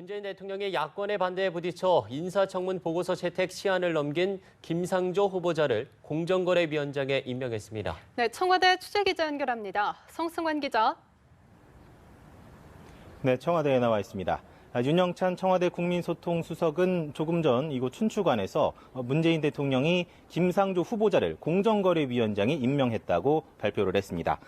문재인 대통령의 야권의 반대에 부딪혀 인사청문 보고서 채택 시한을 넘긴 김상조 후보자를 공정거래위원장에 임명했습니다. 네, 청와대 취재기자 연결합니다. 성승환 기자. 네, 청와대에 나와 있습니다. 윤영찬 청와대 국민소통수석은 조금 전 이곳 춘추관에서 문재인 대통령이 김상조 후보자를 공정거래위원장에 임명했다고 발표를 했습니다.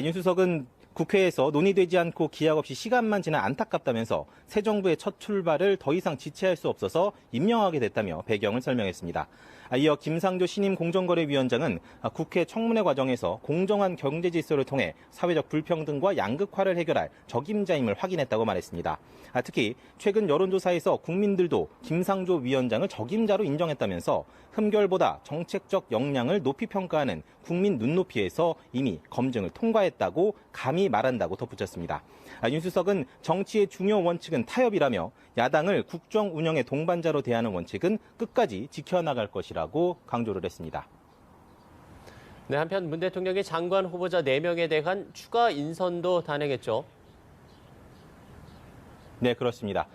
윤 수석은 국회에서 논의되지 않고 기약 없이 시간만 지나 안타깝다면서 새 정부의 첫 출발을 더 이상 지체할 수 없어서 임명하게 됐다며 배경을 설명했습니다. 이어 김상조 신임 공정거래위원장은 국회 청문회 과정에서 공정한 경제 질서를 통해 사회적 불평등과 양극화를 해결할 적임자임을 확인했다고 말했습니다. 특히 최근 여론조사에서 국민들도 김상조 위원장을 적임자로 인정했다면서 흠결보다 정책적 역량을 높이 평가하는 국민 눈높이에서 이미 검증을 통과했다고 감히 말한다고 덧붙였습니다. 윤 수석은 정치의 중요 원칙은 타협이라며 야당을 국정 운영의 동반자로 대하는 원칙은 끝까지 지켜나갈 것이라고 강조를 했습니다. 네, 한편 문 대통령이 장관 후보자 4명에 대한 추가 인선도 단행했죠. 네, 그렇습니다.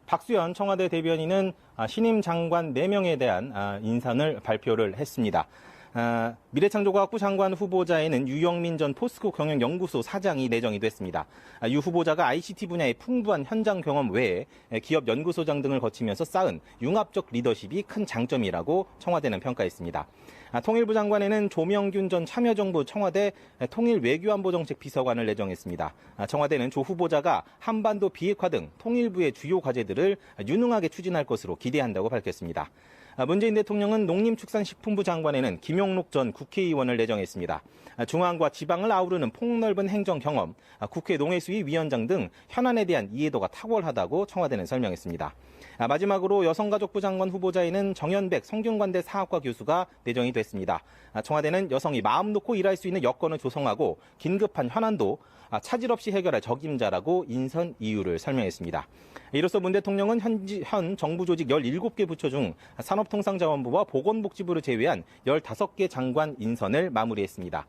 박수현 청와대 대변인은 신임 장관 4명에 대한 인선을 발표를 했습니다. 미래창조과학부 장관 후보자에는 유영민 전 포스코 경영연구소 사장이 내정이 됐습니다. 유 후보자가 ICT 분야의 풍부한 현장 경험 외에 기업 연구소장 등을 거치면서 쌓은 융합적 리더십이 큰 장점이라고 청와대는 평가했습니다. 통일부 장관에는 조명균 전 참여정부 청와대 통일외교안보정책 비서관을 내정했습니다. 청와대는 조 후보자가 한반도 비핵화 등 통일부의 주요 과제들을 유능하게 추진할 것으로 기대한다고 밝혔습니다. 문재인 대통령은 농림축산식품부 장관에는 김용록 전 국회의원을 내정했습니다. 중앙과 지방을 아우르는 폭넓은 행정 경험, 국회 농해수위 위원장 등 현안에 대한 이해도가 탁월하다고 청와대는 설명했습니다. 마지막으로 여성가족부 장관 후보자에는 정연백 성균관대 사학과 교수가 내정이 됐습니다. 청와대는 여성이 마음 놓고 일할 수 있는 여건을 조성하고 긴급한 현안도 차질 없이 해결할 적임자라고 인선 이유를 설명했습니다. 이로써 문 대통령은 현 정부 조직 17개 부처 중 산업통상자원부와 보건복지부를 제외한 15개 장관 인선을 마무리했습니다.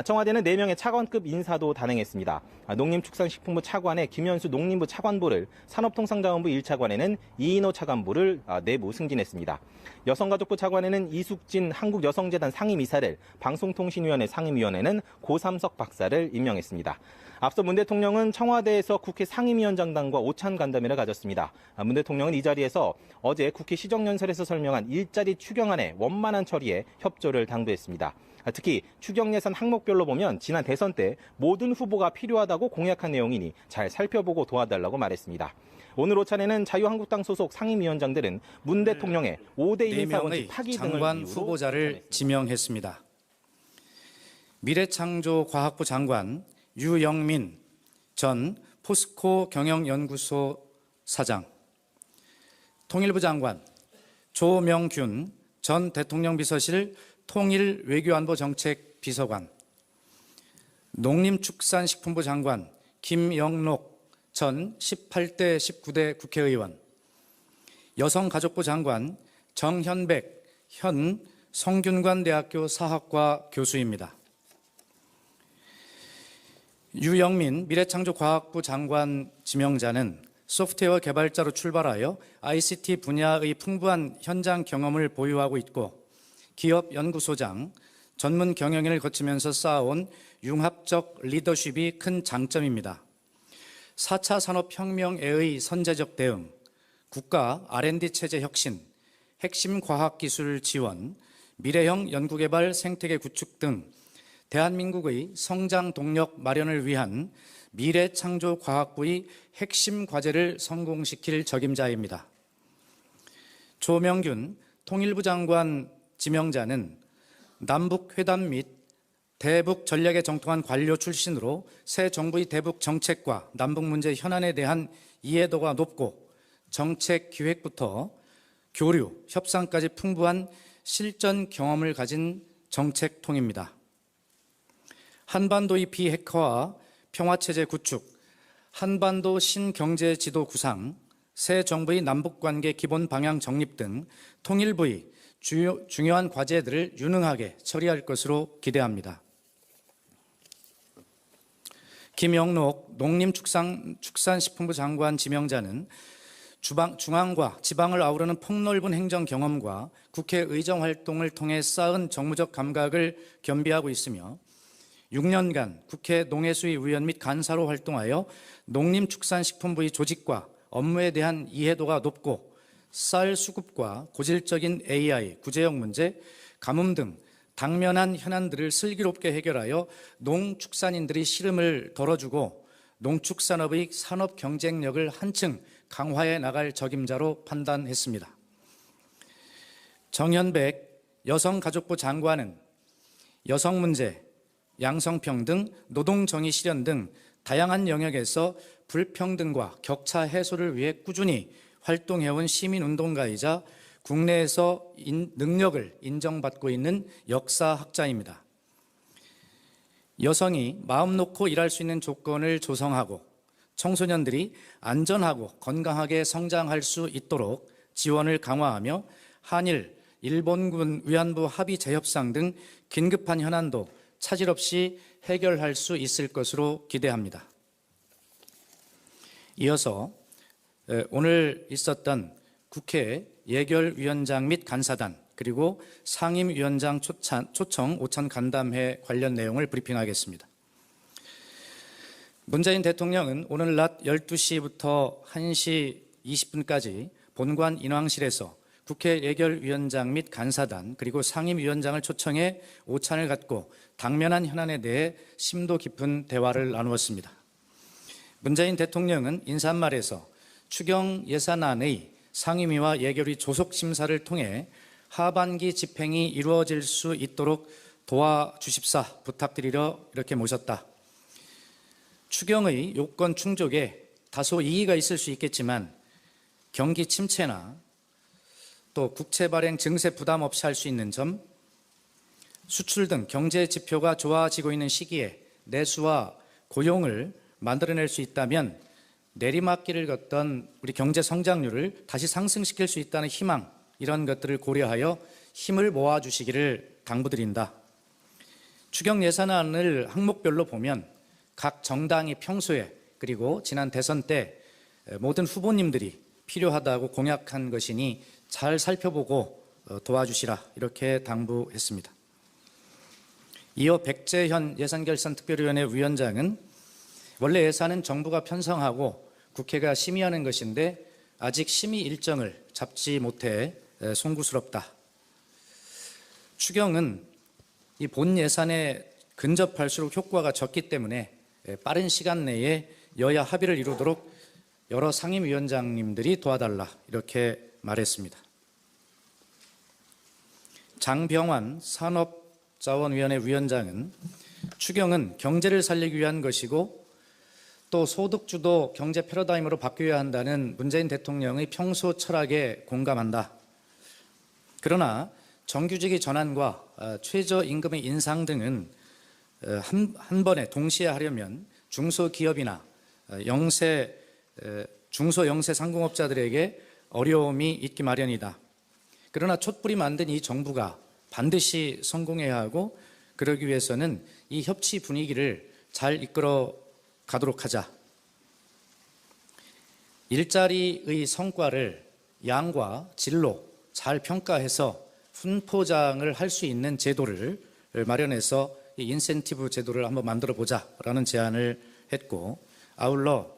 청와대는 4명의 차관급 인사도 단행했습니다. 농림축산식품부 차관에 김현수 농림부 차관보를, 산업통상자원부 1차관에는 이인호 차관보를 내부 승진했습니다. 여성가족부 차관에는 이숙진 한국여성재단 상임이사를, 방송통신위원회 상임위원회는 고삼석 박사를 임명했습니다. 앞서 문 대통령은 청와대에서 국회 상임위원장단과 오찬 간담회를 가졌습니다. 문 대통령은 이 자리에서 어제 국회 시정연설에서 설명한 일자리 추경안의 원만한 처리에 협조를 당부했습니다. 특히 추경 예산 항목별로 보면 지난 대선 때 모든 후보가 필요하다고 공약한 내용이니 잘 살펴보고 도와달라고 말했습니다. 오늘 오찬에는 자유한국당 소속 상임위원장들은 문 대통령의 5대 인사원칙 파기 등을 장관 후보자를 지명했습니다. 미래창조과학부 장관 유영민 전 포스코 경영연구소 사장, 통일부 장관 조명균 전 대통령 비서실 통일외교안보정책 비서관, 농림축산식품부 장관 김영록 전 18대 19대 국회의원, 여성가족부 장관 정현백 현 성균관대학교 사학과 교수입니다. 유영민 미래창조과학부 장관 지명자는 소프트웨어 개발자로 출발하여 ICT 분야의 풍부한 현장 경험을 보유하고 있고 기업 연구소장, 전문 경영인을 거치면서 쌓아온 융합적 리더십이 큰 장점입니다. 4차 산업혁명에의 선제적 대응, 국가 R&D 체제 혁신, 핵심 과학기술 지원, 미래형 연구개발 생태계 구축 등 대한민국의 성장 동력 마련을 위한 미래창조과학부의 핵심 과제를 성공시킬 적임자입니다. 조명균 통일부 장관 지명자는 남북 회담 및 대북 전략에 정통한 관료 출신으로 새 정부의 대북 정책과 남북 문제 현안에 대한 이해도가 높고 정책 기획부터 교류, 협상까지 풍부한 실전 경험을 가진 정책통입니다. 한반도의 비핵화와 평화체제 구축, 한반도 신경제 지도 구상, 새 정부의 남북관계 기본 방향 정립 등 통일부의 중요한 과제들을 유능하게 처리할 것으로 기대합니다. 김영록 농림축산식품부 장관 지명자는 중앙과 지방을 아우르는 폭넓은 행정 경험과 국회 의정 활동을 통해 쌓은 정무적 감각을 겸비하고 있으며 6년간 국회 농해수위 위원 및 간사로 활동하여 농림축산식품부의 조직과 업무에 대한 이해도가 높고 쌀 수급과 고질적인 AI, 구제역 문제, 가뭄 등 당면한 현안들을 슬기롭게 해결하여 농축산인들의 시름을 덜어주고 농축산업의 산업 경쟁력을 한층 강화해 나갈 적임자로 판단했습니다. 정현백 여성가족부 장관은 여성 문제, 양성평등, 노동정의 실현 등 다양한 영역에서 불평등과 격차 해소를 위해 꾸준히 활동해온 시민운동가이자 국내에서 능력을 인정받고 있는 역사학자입니다. 여성이 마음 놓고 일할 수 있는 조건을 조성하고 청소년들이 안전하고 건강하게 성장할 수 있도록 지원을 강화하며 한일, 일본군 위안부 합의 재협상 등 긴급한 현안도 차질 없이 해결할 수 있을 것으로 기대합니다. 이어서 오늘 있었던 국회 예결위원장 및 간사단 그리고 상임위원장 초청 오찬 간담회 관련 내용을 브리핑하겠습니다. 문재인 대통령은 오늘 낮 12시부터 1시 20분까지 본관 인왕실에서 국회 예결위원장 및 간사단 그리고 상임위원장을 초청해 오찬을 갖고 당면한 현안에 대해 심도 깊은 대화를 나누었습니다. 문재인 대통령은 인사말에서 추경 예산안의 상임위와 예결위 조속 심사를 통해 하반기 집행이 이루어질 수 있도록 도와주십사 부탁드리려 이렇게 모셨다. 추경의 요건 충족에 다소 이의가 있을 수 있겠지만 경기 침체나 또 국채 발행 증세 부담 없이 할 수 있는 점, 수출 등 경제 지표가 좋아지고 있는 시기에 내수와 고용을 만들어낼 수 있다면 내리막길을 걷던 우리 경제 성장률을 다시 상승시킬 수 있다는 희망, 이런 것들을 고려하여 힘을 모아주시기를 당부드린다. 추경 예산안을 항목별로 보면 각 정당이 평소에 그리고 지난 대선 때 모든 후보님들이 필요하다고 공약한 것이니 잘 살펴보고 도와주시라 이렇게 당부했습니다. 이어 백재현 예산결산특별위원회 위원장은 원래 예산은 정부가 편성하고 국회가 심의하는 것인데 아직 심의 일정을 잡지 못해 송구스럽다. 추경은 이 본 예산에 근접할수록 효과가 적기 때문에 빠른 시간 내에 여야 합의를 이루도록 여러 상임위원장님들이 도와달라 이렇게 말했습니다. 장병환 산업자원위원회 위원장은 추경은 경제를 살리기 위한 것이고 또 소득주도 경제 패러다임으로 바뀌어야 한다는 문재인 대통령의 평소 철학에 공감한다. 그러나 정규직의 전환과 최저임금의 인상 등은 한 번에 동시에 하려면 중소기업이나 중소 영세 상공업자들에게 어려움이 있기 마련이다. 그러나 촛불이 만든 이 정부가 반드시 성공해야 하고 그러기 위해서는 이 협치 분위기를 잘 이끌어 가도록 하자. 일자리의 성과를 양과 질로 잘 평가해서 훈포장을 할 수 있는 제도를 마련해서 이 인센티브 제도를 한번 만들어 보자라는 제안을 했고 아울러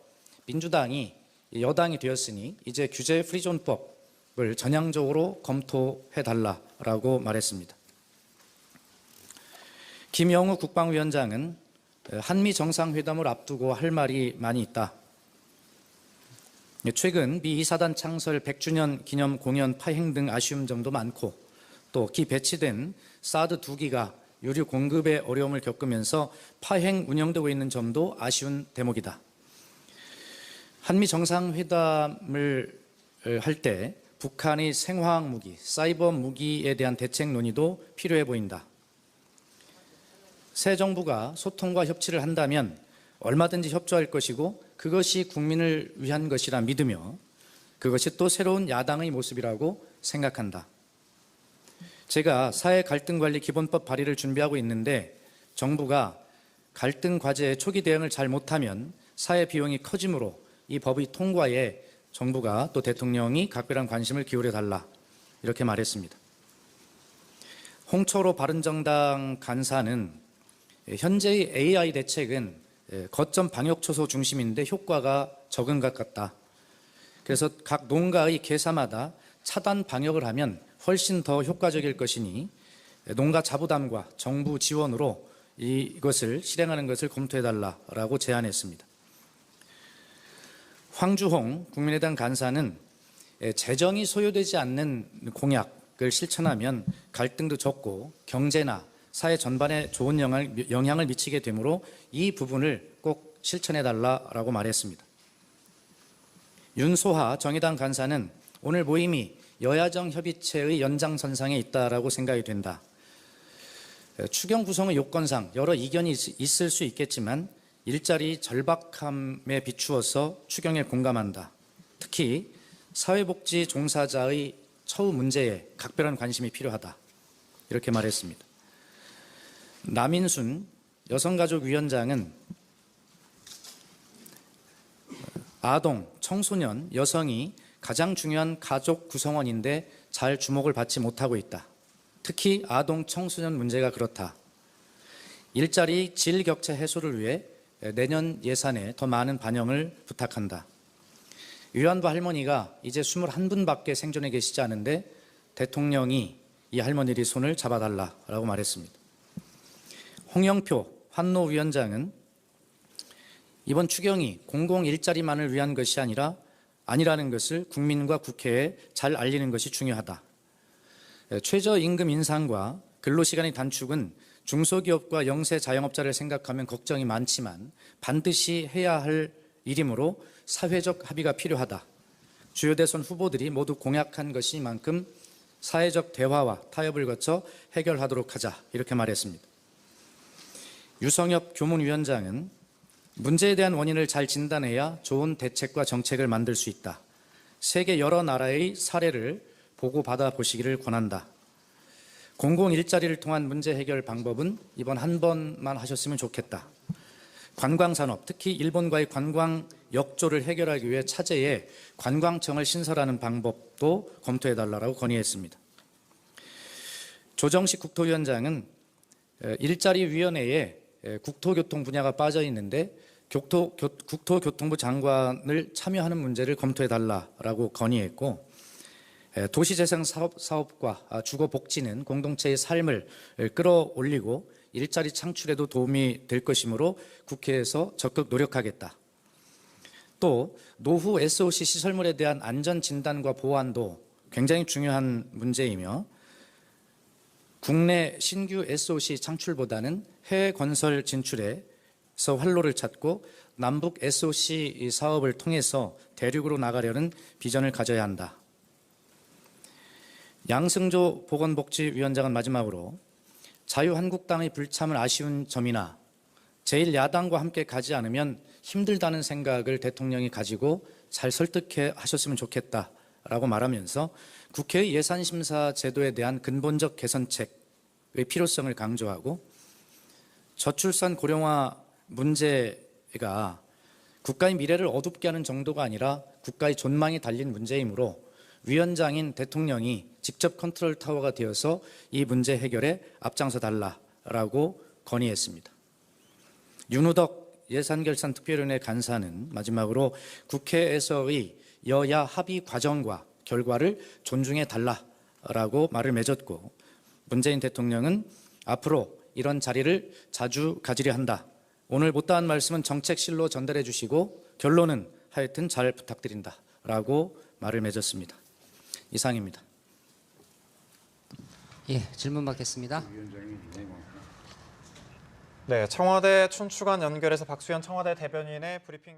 민주당이 여당이 되었으니 이제 규제 프리존법을 전향적으로 검토해달라라고 말했습니다. 김영우 국방위원장은 한미 정상회담을 앞두고 할 말이 많이 있다. 최근 미 2사단 창설 100주년 기념 공연 파행 등 아쉬운 점도 많고 또 기 배치된 사드 2기가 유류 공급에 어려움을 겪으면서 파행 운영되고 있는 점도 아쉬운 대목이다. 한미 정상회담을 할 때 북한의 생화학 무기, 사이버 무기에 대한 대책 논의도 필요해 보인다. 새 정부가 소통과 협치를 한다면 얼마든지 협조할 것이고 그것이 국민을 위한 것이라 믿으며 그것이 또 새로운 야당의 모습이라고 생각한다. 제가 사회 갈등 관리 기본법 발의를 준비하고 있는데 정부가 갈등 과제에 초기 대응을 잘 못하면 사회 비용이 커지므로 이 법의 통과에 정부가 또 대통령이 각별한 관심을 기울여 달라 이렇게 말했습니다. 홍철호 바른정당 간사는 현재의 AI 대책은 거점 방역 초소 중심인데 효과가 적은 것 같다. 그래서 각 농가의 계사마다 차단 방역을 하면 훨씬 더 효과적일 것이니 농가 자부담과 정부 지원으로 이것을 실행하는 것을 검토해달라고 제안했습니다. 황주홍 국민의당 간사는 재정이 소요되지 않는 공약을 실천하면 갈등도 적고 경제나 사회 전반에 좋은 영향을 미치게 되므로 이 부분을 꼭 실천해달라고 말했습니다. 윤소하 정의당 간사는 오늘 모임이 여야정 협의체의 연장선상에 있다라고 생각이 된다. 추경 구성의 요건상 여러 이견이 있을 수 있겠지만 일자리 절박함에 비추어서 추경에 공감한다. 특히 사회복지 종사자의 처우 문제에 각별한 관심이 필요하다. 이렇게 말했습니다. 남인순 여성가족위원장은 아동, 청소년, 여성이 가장 중요한 가족 구성원인데 잘 주목을 받지 못하고 있다. 특히 아동, 청소년 문제가 그렇다. 일자리 질 격차 해소를 위해 내년 예산에 더 많은 반영을 부탁한다. 위안부 할머니가 이제 21분밖에 생존해 계시지 않은데 대통령이 이 할머니의 손을 잡아달라고 말했습니다. 홍영표 환노위원장은 이번 추경이 공공 일자리만을 위한 것이 아니라는 것을 국민과 국회에 잘 알리는 것이 중요하다. 최저임금 인상과 근로시간의 단축은 중소기업과 영세 자영업자를 생각하면 걱정이 많지만 반드시 해야 할 일이므로 사회적 합의가 필요하다. 주요 대선 후보들이 모두 공약한 것이만큼 사회적 대화와 타협을 거쳐 해결하도록 하자 이렇게 말했습니다. 유성엽 교문위원장은 문제에 대한 원인을 잘 진단해야 좋은 대책과 정책을 만들 수 있다. 세계 여러 나라의 사례를 보고받아 보시기를 권한다. 공공 일자리를 통한 문제 해결 방법은 이번 한 번만 하셨으면 좋겠다. 관광산업, 특히 일본과의 관광 역조를 해결하기 위해 차제에 관광청을 신설하는 방법도 검토해달라고 건의했습니다. 조정식 국토위원장은 일자리위원회에 국토교통 분야가 빠져 있는데 국토교통부 장관을 참여하는 문제를 검토해달라고 건의했고 도시재생 사업과 주거복지는 공동체의 삶을 끌어올리고 일자리 창출에도 도움이 될 것이므로 국회에서 적극 노력하겠다. 또 노후 SOC 시설물에 대한 안전진단과 보안도 굉장히 중요한 문제이며 국내 신규 SOC 창출보다는 해외 건설 진출에서 활로를 찾고 남북 SOC 사업을 통해서 대륙으로 나가려는 비전을 가져야 한다. 양승조 보건복지위원장은 마지막으로 자유한국당의 불참은 아쉬운 점이나 제1야당과 함께 가지 않으면 힘들다는 생각을 대통령이 가지고 잘 설득해 하셨으면 좋겠다라고 말하면서 국회의 예산심사 제도에 대한 근본적 개선책의 필요성을 강조하고 저출산 고령화 문제가 국가의 미래를 어둡게 하는 정도가 아니라 국가의 존망이 달린 문제이므로 위원장인 대통령이 직접 컨트롤 타워가 되어서 이 문제 해결에 앞장서 달라라고 건의했습니다. 윤우덕 예산결산특별위원회 간사는 마지막으로 국회에서의 여야 합의 과정과 결과를 존중해 달라라고 말을 맺었고 문재인 대통령은 앞으로 이런 자리를 자주 가지려 한다. 오늘 못다한 말씀은 정책실로 전달해 주시고 결론은 하여튼 잘 부탁드린다라고 말을 맺었습니다. 이상입니다. 예, 질문 받겠습니다. 네, 청와대 춘추관 연결해서 박수현 청와대 대변인의 브리핑.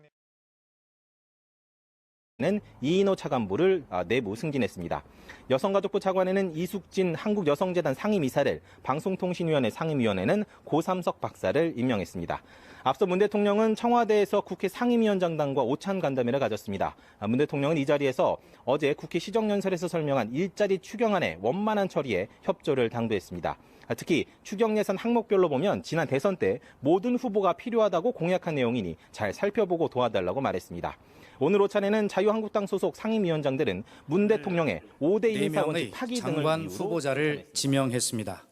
는 이인호 차관보를 내부 승진했습니다. 여성가족부 차관에는 이숙진 한국여성재단 상임이사를, 방송통신위원회 상임위원회는 고삼석 박사를 임명했습니다. 앞서 문 대통령은 청와대에서 국회 상임위원장단과 오찬 간담회를 가졌습니다. 문 대통령은 이 자리에서 어제 국회 시정연설에서 설명한 일자리 추경안의 원만한 처리에 협조를 당부했습니다. 특히 추경 예산 항목별로 보면 지난 대선 때 모든 후보가 필요하다고 공약한 내용이니 잘 살펴보고 도와달라고 말했습니다. 오늘 오찬에는 자유한국당 소속 상임위원장들은 문 대통령의 5대 인사원칙 4명의 파기 등을 장관 이유로 후보자를 추천했습니다. 지명했습니다.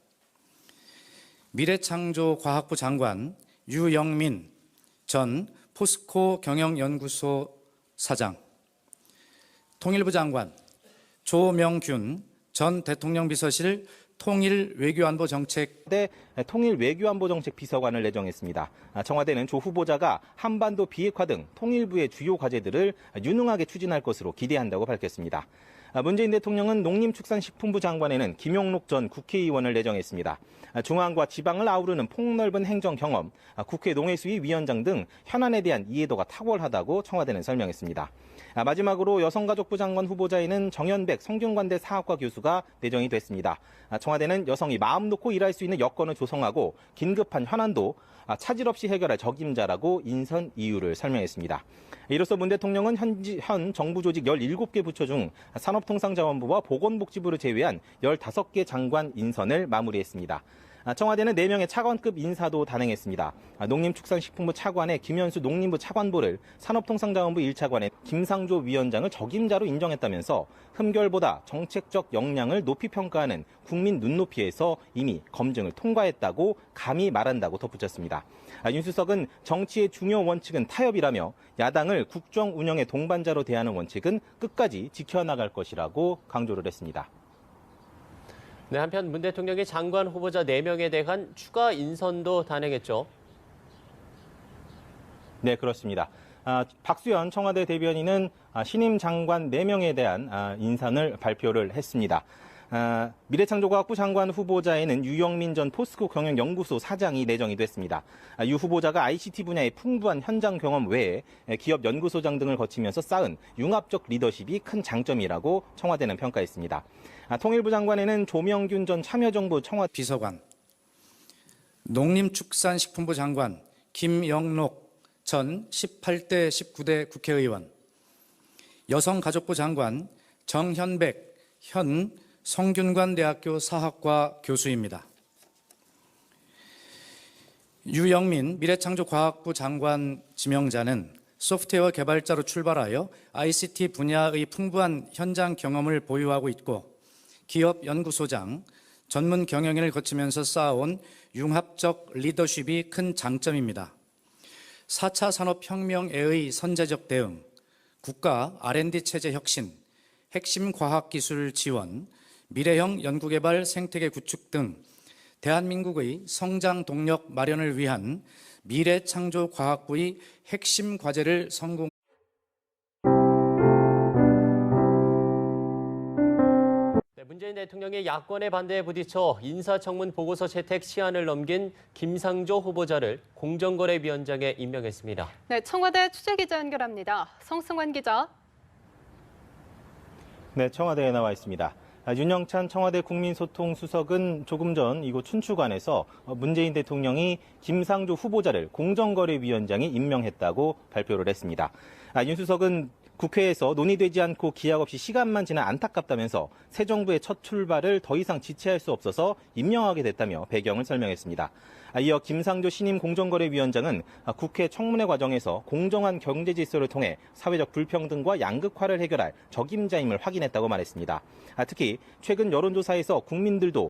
미래창조과학부 장관 유영민 전 포스코 경영연구소 사장, 통일부 장관 조명균 전 대통령 비서실 통일외교안보정책 통일외교안보정책 비서관을 내정했습니다. 청와대는 조 후보자가 한반도 비핵화 등 통일부의 주요 과제들을 유능하게 추진할 것으로 기대한다고 밝혔습니다. 문재인 대통령은 농림축산식품부 장관에는 김용록 전 국회의원을 내정했습니다. 중앙과 지방을 아우르는 폭넓은 행정 경험, 국회 농해수위 위원장 등 현안에 대한 이해도가 탁월하다고 청와대는 설명했습니다. 마지막으로 여성가족부 장관 후보자에는 정연백 성균관대 사학과 교수가 내정이 됐습니다. 청와대는 여성이 마음 놓고 일할 수 있는 여건을 조성하고 긴급한 현안도 차질 없이 해결할 적임자라고 인선 이유를 설명했습니다. 이로써 문 대통령은 현 정부 조직 17개 부처 중 산업통상자원부와 보건복지부를 제외한 15개 장관 인선을 마무리했습니다. 청와대는 4명의 차관급 인사도 단행했습니다. 농림축산식품부 차관의 김현수 농림부 차관보를 산업통상자원부 1차관의 김상조 위원장을 적임자로 인정했다면서 흠결보다 정책적 역량을 높이 평가하는 국민 눈높이에서 이미 검증을 통과했다고 감히 말한다고 덧붙였습니다. 윤 수석은 정치의 중요 원칙은 타협이라며 야당을 국정 운영의 동반자로 대하는 원칙은 끝까지 지켜나갈 것이라고 강조를 했습니다. 네, 한편 문 대통령이 장관 후보자 4명에 대한 추가 인선도 단행했죠. 네, 그렇습니다. 박수현 청와대 대변인은 신임 장관 4명에 대한 인선을 발표를 했습니다. 미래창조과학부 장관 후보자에는 유영민 전 포스코 경영연구소 사장이 내정이 됐습니다. 유 후보자가 ICT 분야의 풍부한 현장 경험 외에 기업 연구소장 등을 거치면서 쌓은 융합적 리더십이 큰 장점이라고 청와대는 평가했습니다. 통일부 장관에는 조명균 전 참여정부 청와대 비서관, 농림축산식품부 장관 김영록 전 18대 19대 국회의원, 여성가족부 장관 정현백 현 성균관대학교 사학과 교수입니다. 유영민 미래창조과학부 장관 지명자는 소프트웨어 개발자로 출발하여 ICT 분야의 풍부한 현장 경험을 보유하고 있고 기업 연구소장, 전문 경영인을 거치면서 쌓아온 융합적 리더십이 큰 장점입니다. 4차 산업혁명에의 선제적 대응, 국가 R&D 체제 혁신, 핵심 과학기술 지원, 미래형 연구개발 생태계 구축 등 대한민국의 성장 동력 마련을 위한 미래창조과학부의 핵심 과제를 성공 문재인 대통령이 야권의 반대에 부딪혀 인사청문 보고서 채택 시한을 넘긴 김상조 후보자를 공정거래위원장에 임명했습니다. 네, 청와대 취재기자 연결합니다. 성승환 기자. 네, 청와대에 나와 있습니다. 윤영찬 청와대 국민소통수석은 조금 전 이곳 춘추관에서 문재인 대통령이 김상조 후보자를 공정거래위원장에 임명했다고 발표를 했습니다. 윤 수석은 국회에서 논의되지 않고 기약 없이 시간만 지나 안타깝다면서 새 정부의 첫 출발을 더 이상 지체할 수 없어서 임명하게 됐다며 배경을 설명했습니다. 이어 김상조 신임 공정거래위원장은 국회 청문회 과정에서 공정한 경제 질서를 통해 사회적 불평등과 양극화를 해결할 적임자임을 확인했다고 말했습니다. 특히 최근 여론조사에서 국민들도